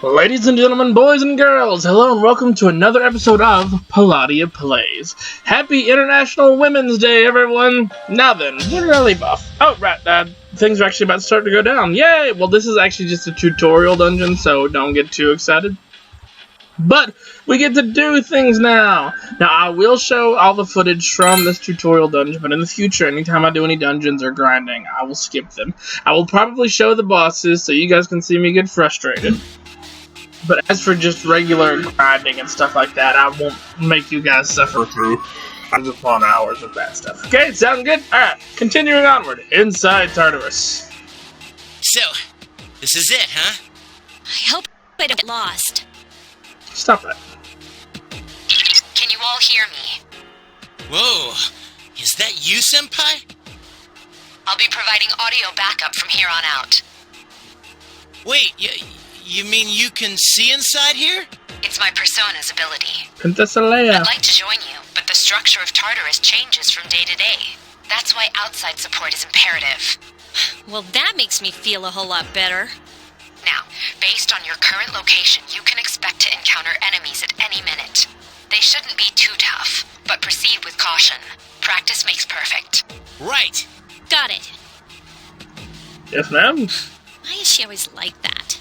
Ladies and gentlemen, boys and girls, hello and welcome to another episode of Palladia Plays. Happy International Women's Day, everyone! Now then, where did I leave off? Oh, right, things are actually about to start to go down. Yay! Well, this is actually just a tutorial dungeon, so don't get too excited. But we get to do things now! Now, I will show all the footage from this tutorial dungeon, but in the future, anytime I do any dungeons or grinding, I will skip them. I will probably show the bosses so you guys can see me get frustrated. But as for just regular grinding and stuff like that, I won't make you guys suffer through hundreds upon hours of that stuff. Okay, sound good? Alright, continuing onward. Inside Tartarus. So, this is it, huh? I hope I don't get lost. Stop that. Can you all hear me? Whoa, is that you, Senpai? I'll be providing audio backup from here on out. Wait, you mean you can see inside here? It's my persona's ability. Princess Leia. I'd like to join you, but the structure of Tartarus changes from day to day. That's why outside support is imperative. Well, that makes me feel a whole lot better. Now, based on your current location, you can expect to encounter enemies at any minute. They shouldn't be too tough, but proceed with caution. Practice makes perfect. Right. Got it. Yes, ma'am? Why is she always like that?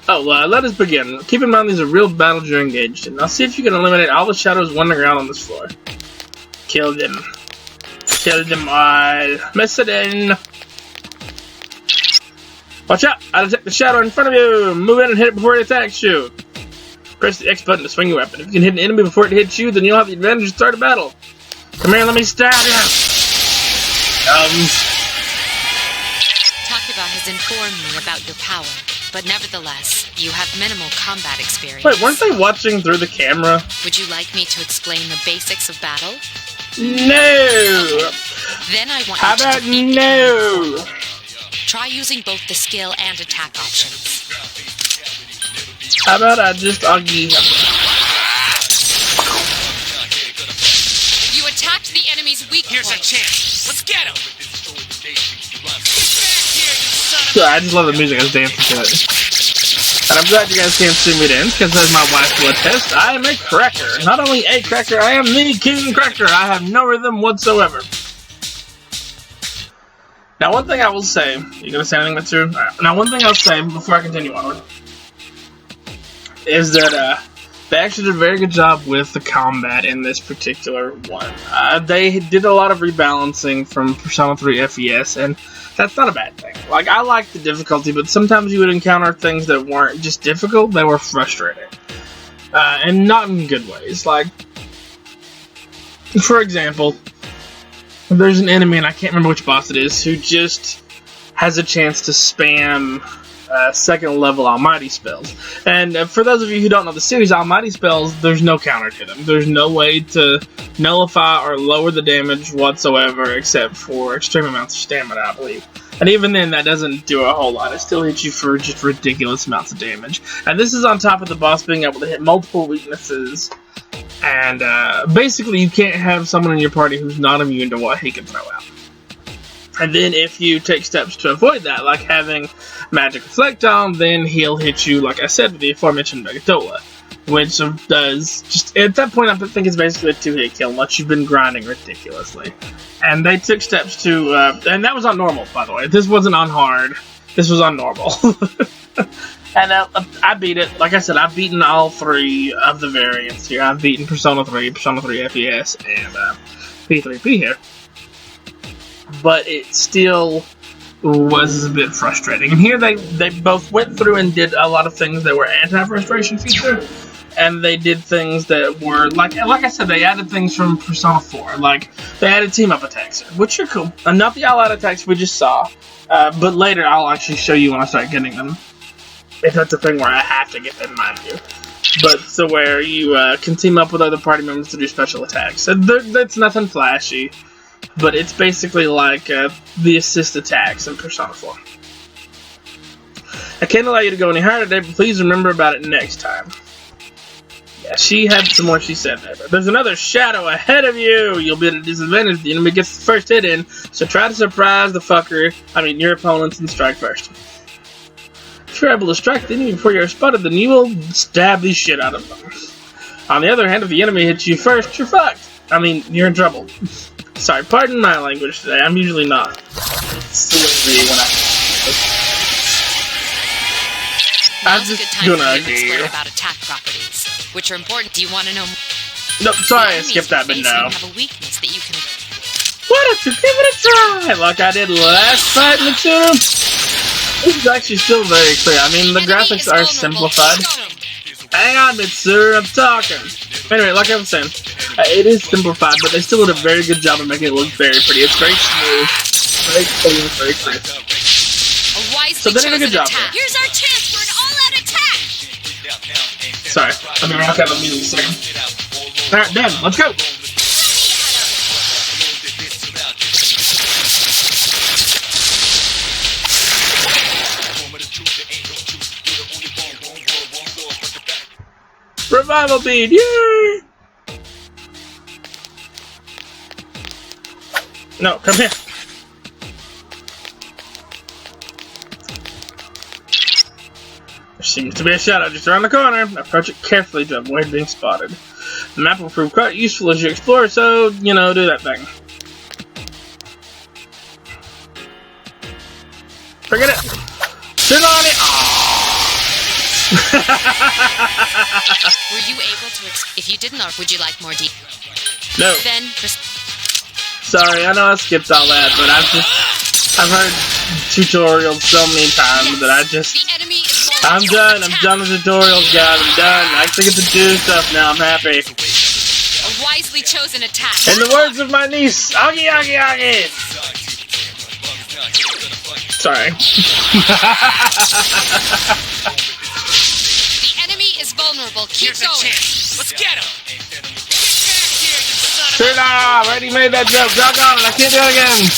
Oh, let us begin. Keep in mind these are real battles you're engaged in. Now see if you can eliminate all the shadows wandering around on this floor. Kill them. Kill them all. Miss it in. Watch out! I detect the shadow in front of you! Move in and hit it before it attacks you. Press the X button to swing your weapon. If you can hit an enemy before it hits you, then you'll have the advantage to start a battle. Come here, let me stab you! Takuba has informed me about your power, but nevertheless, you have minimal combat experience. Wait, weren't they watching through the camera? Would you like me to explain the basics of battle? No! Okay. Then I want How you to about defeat the no? enemy. Try using both the skill and attack options. How about I just argue? You attacked the enemy's weak Here's point. a chance. Let's get him. Get back here, you son of So I just love the music. I was dancing to it. And I'm glad you guys can't see me dance, because as my wife will attest, I am a cracker. Not only a cracker, I am the king cracker. I have no rhythm whatsoever. Now, one thing I will say, you gonna say anything, Mitsu? Alright. Now, one thing I'll say before I continue onward is that they actually did a very good job with the combat in this particular one. They did a lot of rebalancing from Persona 3 FES, and that's not a bad thing. Like, I like the difficulty, but sometimes you would encounter things that weren't just difficult, they were frustrating. And not in good ways. Like, for example, there's an enemy, and I can't remember which boss it is, who just has a chance to spam second level Almighty spells. And for those of you who don't know the series, Almighty spells, there's no counter to them. There's no way to nullify or lower the damage whatsoever except for extreme amounts of stamina, I believe. And even then, that doesn't do a whole lot. It still hits you for just ridiculous amounts of damage. And this is on top of the boss being able to hit multiple weaknesses. And basically, you can't have someone in your party who's not immune to what he can throw out. And then if you take steps to avoid that, like having Magic Reflect on, then he'll hit you, like I said, with the aforementioned Megatola. Which does, just at that point, I think it's basically a 2-hit kill, unless you've been grinding ridiculously. And they took steps to, and that was on normal, by the way. This wasn't on hard. This was on normal. And I beat it. Like I said, I've beaten all 3 of the variants here. I've beaten Persona 3, Persona 3 FES, and P3P here. But it still was a bit frustrating. And here they both went through and did a lot of things that were anti-frustration feature, and they did things that were, like I said, they added things from Persona 4. Like, they added team-up attacks, which are cool. And not the all-out attacks we just saw, but later I'll actually show you when I start getting them. If that's a thing where I have to get them, mind you. But so where you can team up with other party members to do special attacks. So that's nothing flashy, but it's basically like the assist attacks in Persona 4. I can't allow you to go any higher today, but please remember about it next time. Yeah, she had some more she said there. There's another shadow ahead of you! You'll be at a disadvantage if the enemy gets the first hit in, so try to surprise your opponents and strike first. If you're able to strike the enemy before you're spotted, then you will stab the shit out of them. On the other hand, if the enemy hits you first, you're fucked. You're in trouble. Sorry, pardon my language today. I'm usually not silly when I'm just gonna explain about attack properties, which are important. Do you want to know? Nope, sorry, I skipped that, but no. Have a weakness that you can. Why don't you give it a try, like I did last fight, Mitsuru? This is actually still very clear. The graphics are simplified. Hang on, Mitsuru, I'm talking. Anyway, like I was saying, it is simplified, but they still did a very good job of making it look very pretty. It's very smooth, very clean, very clear. So they did a good job. Here's our chance for an all-out attack. Sorry, let me rock out the music a second. Alright, done. Let's go. Revival bead, yay! No, come here. There seems to be a shadow just around the corner. Approach it carefully to avoid being spotted. The map will prove quite useful as you explore, so, do that thing. Forget it! Sit on it! Were you able to if you didn't, or would you like more No. Then sorry, I know I skipped all that, but I've heard tutorials so many times that I'm done with tutorials, guys, I'm done. I actually get to do stuff now, I'm happy. A wisely chosen attack. In the words of my niece, Augie, Augie, Augie! Sorry. The enemy is vulnerable, keep going. Let's get him! Turn off! I already made that joke. Doggone it, I can't do it again.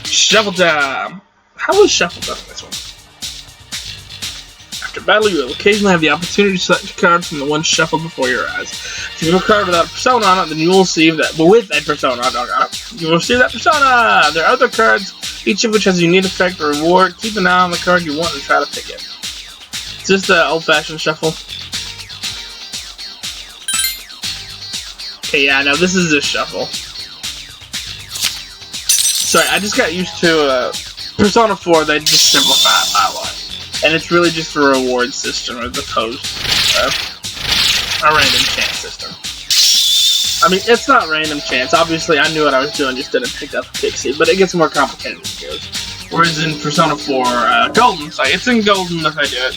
Shuffle time. How was shuffle done in this one? After battle, you will occasionally have the opportunity to select a card from the one shuffled before your eyes. If you have a card without a persona on it, then you will receive that. But with a persona on it, you will receive that persona. There are other cards, each of which has a unique effect or reward. Keep an eye on the card you want and try to pick it. It's just the old-fashioned shuffle. Okay, yeah, no, this is a shuffle. Sorry, I just got used to Persona 4. They just simplify it by a lot. And it's really just a reward system as opposed to a random chance system. It's not random chance. Obviously, I knew what I was doing, just didn't pick up a pixie, but it gets more complicated as it goes. Whereas in Persona 4 Golden, it's in Golden that they do it.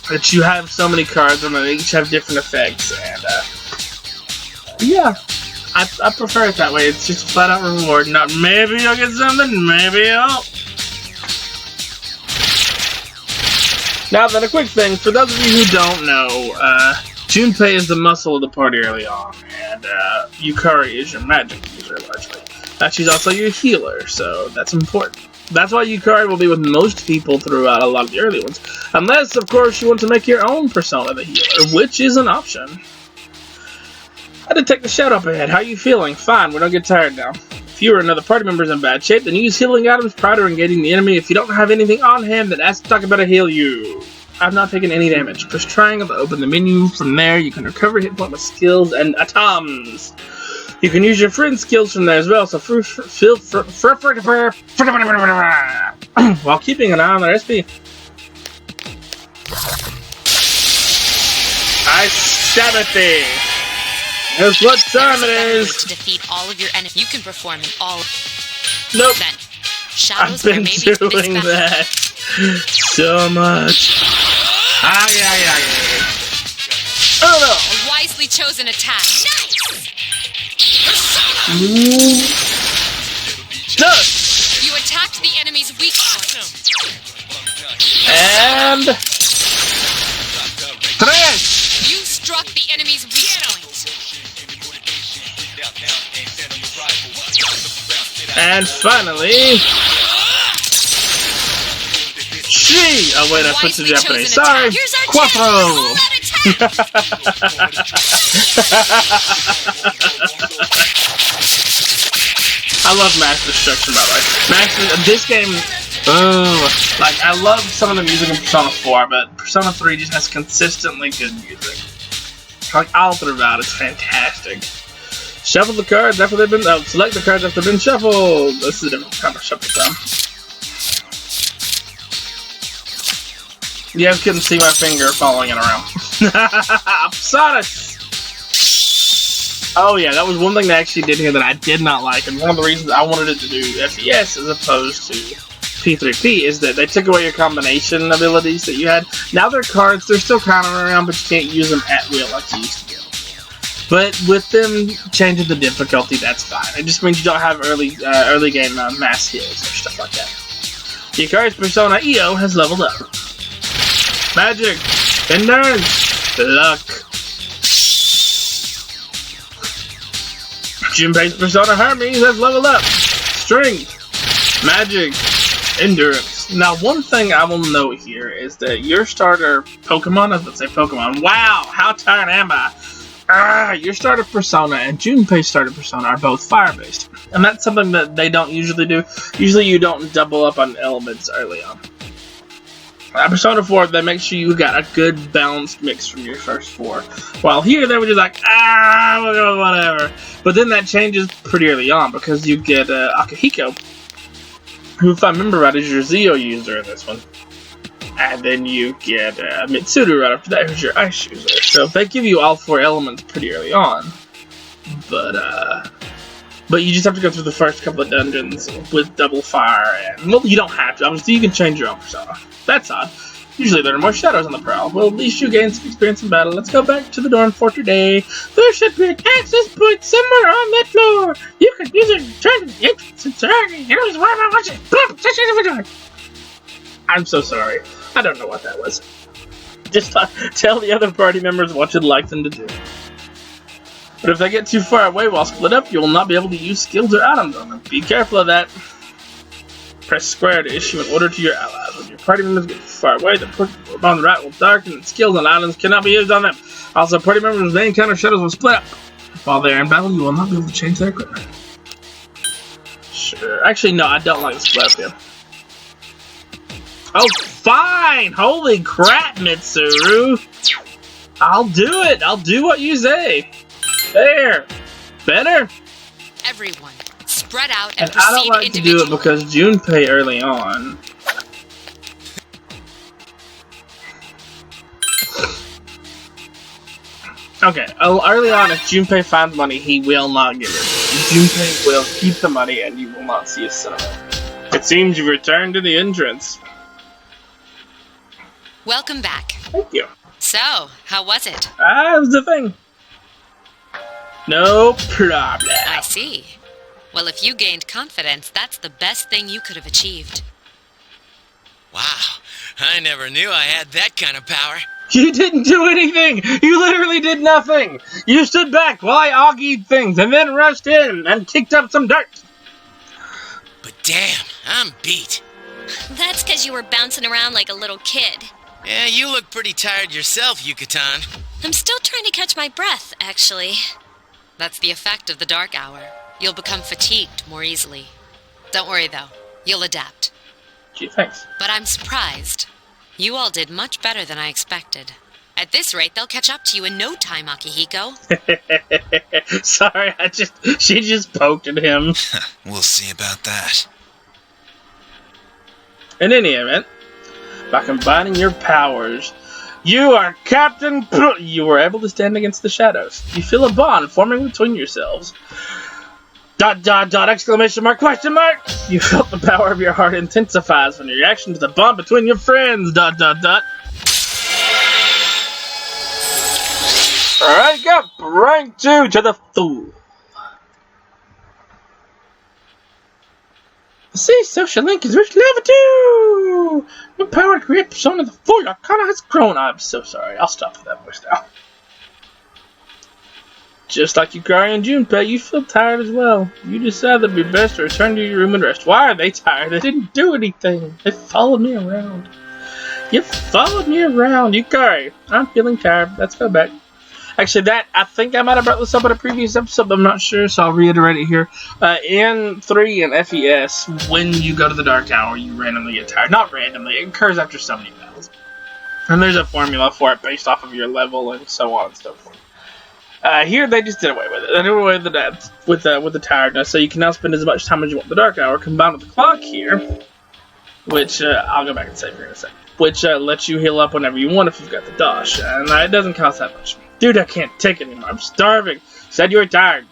That you have so many cards and they each have different effects, and yeah, I prefer it that way. It's just a flat out reward. Not maybe you'll get something, maybe you'll. Now then, a quick thing for those of you who don't know, Junpei is the muscle of the party early on, and Yukari is your magic user largely. She's also your healer, so that's important. That's why Yukari will be with most people throughout a lot of the early ones. Unless, of course, you want to make your own persona the healer, which is an option. I detect the shadow up ahead. How are you feeling? Fine, we don't get tired now. If you or another party member is in bad shape, then use healing items prior to engaging the enemy. If you don't have anything on hand, then ask Takaba to heal you. I've not taken any damage. Push triangle to open the menu. From there, you can recover hit point with skills and atoms. You can use your friend's skills from there as well, so feel while keeping an eye on their SP. I stab at thee! That's what time it is! To defeat all of your enemies, you can perform in all. Nope. Then, shadows I've been doing that so much. Oh no! A wisely chosen attack. Nice! Dust! You attacked the enemy's weak point. And tres! You struck the enemy's weak point. And finally, Three! Oh wait, I switched to Wisely Japanese. chosen Sorry! attack. Here's our Quattro! All that I love Mass Destruction, by the way. This game, like, I love some of the music in Persona 4, but Persona 3 just has consistently good music. Like, all throughout, it's fantastic. Shuffle the cards after they've been, select the cards after they've been shuffled. This is a different kind of shuffle time. You guys couldn't see my finger following it around. Psatus! Oh yeah, that was one thing they actually did here that I did not like, and one of the reasons I wanted it to do FES as opposed to P3P is that they took away your combination abilities that you had. Now they're cards, they're still kind of around, but you can't use them at will like you used to be able to. But with them changing the difficulty, that's fine. It just means you don't have early game mass heals or stuff like that. Your card's Persona EO has leveled up. Magic, Endurance, Luck. Junpei's Persona Hermes has leveled up. Strength, Magic, Endurance. Now, one thing I will note here is that your starter Pokemon, I was going to say Pokemon. Wow, how tired am I? Your starter Persona and Junpei's starter Persona are both fire-based. And that's something that they don't usually do. Usually you don't double up on elements early on. Persona 4, they make sure you got a good balanced mix from your first four. While here, they were just like, we'll go whatever. But then that changes pretty early on because you get Akihiko, who, if I remember right, is your Zeo user in this one. And then you get Mitsuru right after that, who's your Ice user. So they give you all four elements pretty early on. But you just have to go through the first couple of dungeons with double fire, and, well, you don't have to. Obviously, you can change your own persona. That's odd. Usually there are more shadows on the prowl. Well, at least you gain some experience in battle. Let's go back to the dorm for today. There should be an access point somewhere on that floor. You can use it to turn the entrance and turn. Here's why I'm watching. I'm so sorry. I don't know what that was. Just tell the other party members what you'd like them to do. But if they get too far away while split up, you will not be able to use skills or items on them. Be careful of that. Press square to issue an order to your allies. When your party members get too far away, the Pokemon on the right will darken and skills and items cannot be used on them. Also, party members may encounter shadows will split up. While they are in battle, you will not be able to change their equipment. Sure. Actually, no, I don't like the split up here. Oh, fine! Holy crap, Mitsuru! I'll do it! I'll do what you say! There! Better? Everyone, spread out and I don't proceed like to do it because Junpei early on. Okay, early on, if Junpei finds money, he will not give it. Junpei will keep the money and you will not see a son of it. It seems you've returned to the entrance. Welcome back. Thank you. So, how was it? That was the thing. No problem. I see. Well, if you gained confidence, that's the best thing you could have achieved. Wow, I never knew I had that kind of power. You didn't do anything! You literally did nothing! You stood back while I augied things and then rushed in and kicked up some dirt! But damn, I'm beat. That's because you were bouncing around like a little kid. Yeah, you look pretty tired yourself, Yucatan. I'm still trying to catch my breath, actually. That's the effect of the dark hour. You'll become fatigued more easily. Don't worry, though. You'll adapt. Gee, thanks. But I'm surprised. You all did much better than I expected. At this rate, they'll catch up to you in no time, Akihiko. Sorry, she just poked at him. We'll see about that. In any event, by combining your powers, you are Captain You were able to stand against the shadows. You feel a bond forming between yourselves. ... exclamation mark, question mark! You felt the power of your heart intensifies when your reaction to the bond between your friends. ... Alright, go! Rank 2 to the fool. See, social link is reached level 2! Your power to create persona the fool Arcana has grown. I'm so sorry. I'll stop with that voice now. Just like Yukari and Junpei, you feel tired as well. You decide that it'd be best to return to your room and rest. Why are they tired? They didn't do anything. They followed me around. You followed me around. Yukari, I'm feeling tired. Let's go back. Actually, I think I might have brought this up in a previous episode, but I'm not sure, so I'll reiterate it here. In 3 and FES, when you go to the Dark Tower, you randomly get tired. Not randomly, it occurs after so many battles. And there's a formula for it based off of your level and so on and so forth. Here, they just did away with it. They did away with the tiredness, so you can now spend as much time as you want in the Dark Hour, combined with the clock here, which, I'll go back and save here in a second, which lets you heal up whenever you want if you've got the Dosh, and it doesn't cost that much. Dude, I can't take it anymore. I'm starving. Said you were tired.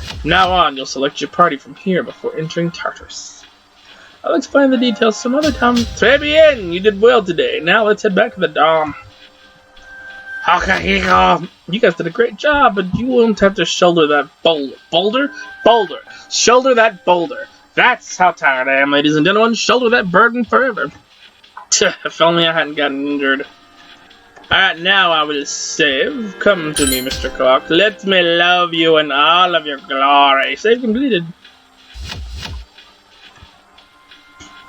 From now on, you'll select your party from here before entering Tartarus. I'll explain the details some other time. Très bien! You did well today. Now let's head back to the Dom. Hakahigo! You guys did a great job, but you won't have to shoulder that boulder. Shoulder that boulder. That's how tired I am, ladies and gentlemen. Shoulder that burden forever. If only I hadn't gotten injured. Alright, now I will save. Come to me, Mr. Clark. Let me love you in all of your glory. Save completed.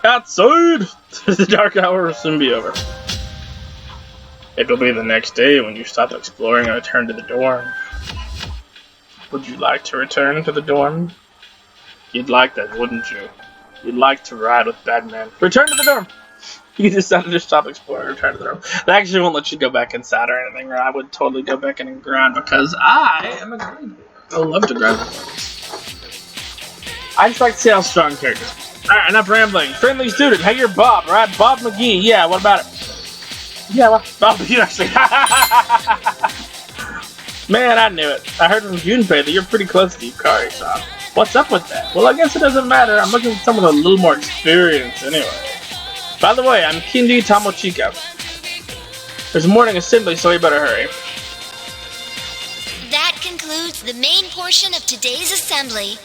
Outside! The dark hour will soon be over. It will be the next day when you stop exploring and return to the dorm. Would you like to return to the dorm? You'd like that, wouldn't you? You'd like to ride with Batman. Return to the dorm! You decided to stop exploring and return to the dorm. They actually won't let you go back inside or anything, or I would totally go back in and grind because I am a grinder. I love to grind. I just like to see how strong characters. Alright, enough rambling. Friendly student, hey, you're Bob, right? Bob McGee, yeah, what about it? Yeah, well, Bob, you actually. Man, I knew it. I heard from Junpei that you're pretty close to Yukari, so what's up with that? Well, I guess it doesn't matter. I'm looking for someone with a little more experience anyway. By the way, I'm Kinji Tomochika. There's a morning assembly, so we better hurry. That concludes the main portion of today's assembly.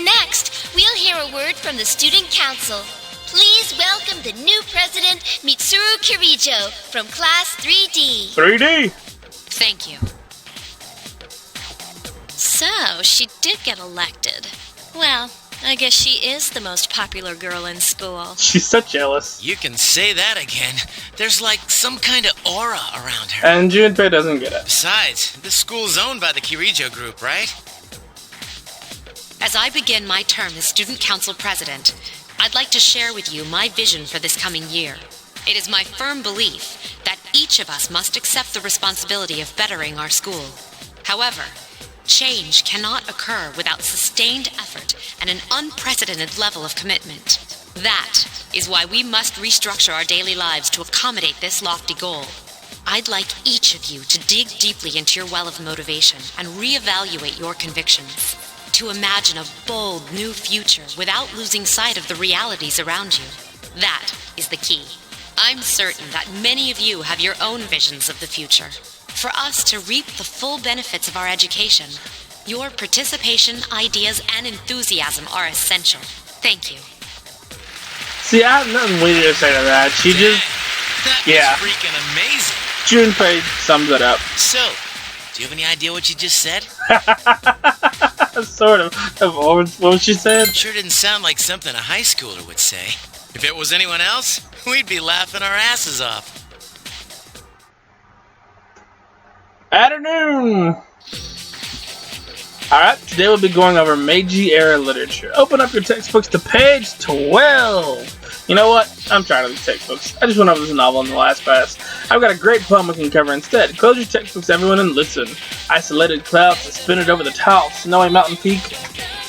Next, we'll hear a word from the student council. Please welcome the new president, Mitsuru Kirijo, from Class 3D. 3D! Thank you. So, she did get elected. Well, I guess she is the most popular girl in school. She's so jealous. You can say that again. There's like some kind of aura around her. And Junpei doesn't get it. Besides, this school's owned by the Kirijo group, right? As I begin my term as student council president, I'd like to share with you my vision for this coming year. It is my firm belief that each of us must accept the responsibility of bettering our school. However, change cannot occur without sustained effort and an unprecedented level of commitment. That is why we must restructure our daily lives to accommodate this lofty goal. I'd like each of you to dig deeply into your well of motivation and reevaluate your convictions. To imagine a bold new future without losing sight of the realities around you. That is the key. I'm certain that many of you have your own visions of the future. For us to reap the full benefits of our education, your participation, ideas, and enthusiasm are essential. Thank you. See, I have nothing witty to say to that. She just... That Yeah. was freaking amazing. Junpei sums it up. So, do you have any idea what you just said? Sort of. What she said? Sure didn't sound like something a high schooler would say. If it was anyone else, we'd be laughing our asses off. Afternoon! Alright, today we'll be going over Meiji-era literature. Open up your textbooks to page 12! You know what? I'm tired of these textbooks. I just went over this novel in the last class. I've got a great poem we can cover instead. Close your textbooks, everyone, and listen. Isolated clouds suspended over the tall, snowy mountain peak.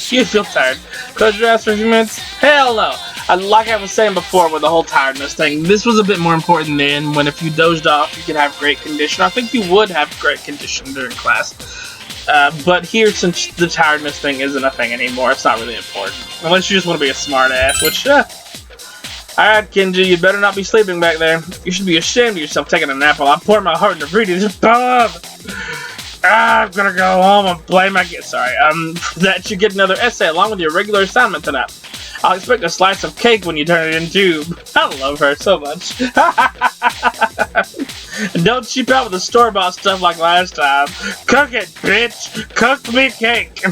You feel tired. Close your eyes for a few minutes. Hell no! Like I was saying before with the whole tiredness thing, this was a bit more important then, when if you dozed off, you could have great condition. I think you would have great condition during class. But here, since the tiredness thing isn't a thing anymore, it's not really important. Unless you just want to be a smart ass, which, Alright, Kenji, you better not be sleeping back there. You should be ashamed of yourself taking a nap while I pour my heart into reading this Bob! I'm gonna go home and play my... Sorry, that you get another essay along with your regular assignment tonight. I'll expect a slice of cake when you turn it into... I love her so much. Don't cheap out with the store-bought stuff like last time. Cook it, bitch! Cook me cake!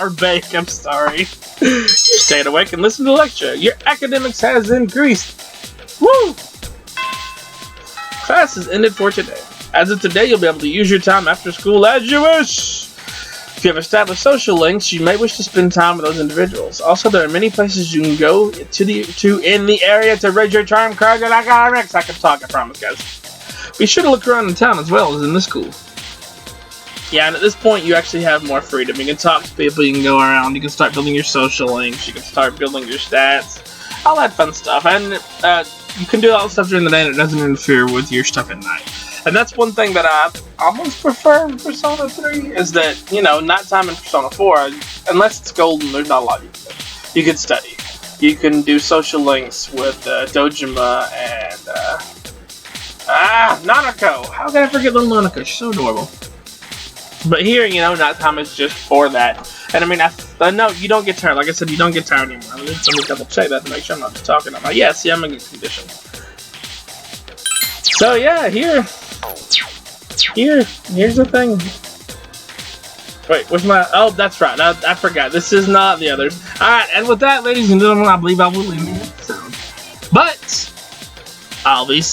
Or bake, I'm sorry. You stayed awake and listened to the lecture. Your academics has increased. Woo! class has ended for today. As of today, you'll be able to use your time after school as you wish. If you have established social links, you may wish to spend time with those individuals. Also, there are many places you can go to in the area to raise your charm card that I got next. I can talk, I promise, guys. Be sure to look around in town as well as in the school. Yeah, and at this point, you actually have more freedom. You can talk to people, you can go around, you can start building your social links, you can start building your stats, all that fun stuff. And you can do all that stuff during the day and it doesn't interfere with your stuff at night. And that's one thing that I almost prefer in Persona 3, is that, you know, nighttime in Persona 4, unless it's golden, there's not a lot you can do. You can study. You can do social links with Dojima and, Nanako! How can I forget little Nanako? She's so adorable. But here, you know, nighttime is just for that. And I mean, I know you don't get tired. Like I said, you don't get tired anymore. Let me double check that to make sure I'm not just talking about. Yes, yeah, I'm in good condition. So yeah, here's the thing. Wait, where's my... Oh, that's right. I forgot. This is not the others. Alright, and with that, ladies and gentlemen, I believe I will leave the episode. But I'll be seeing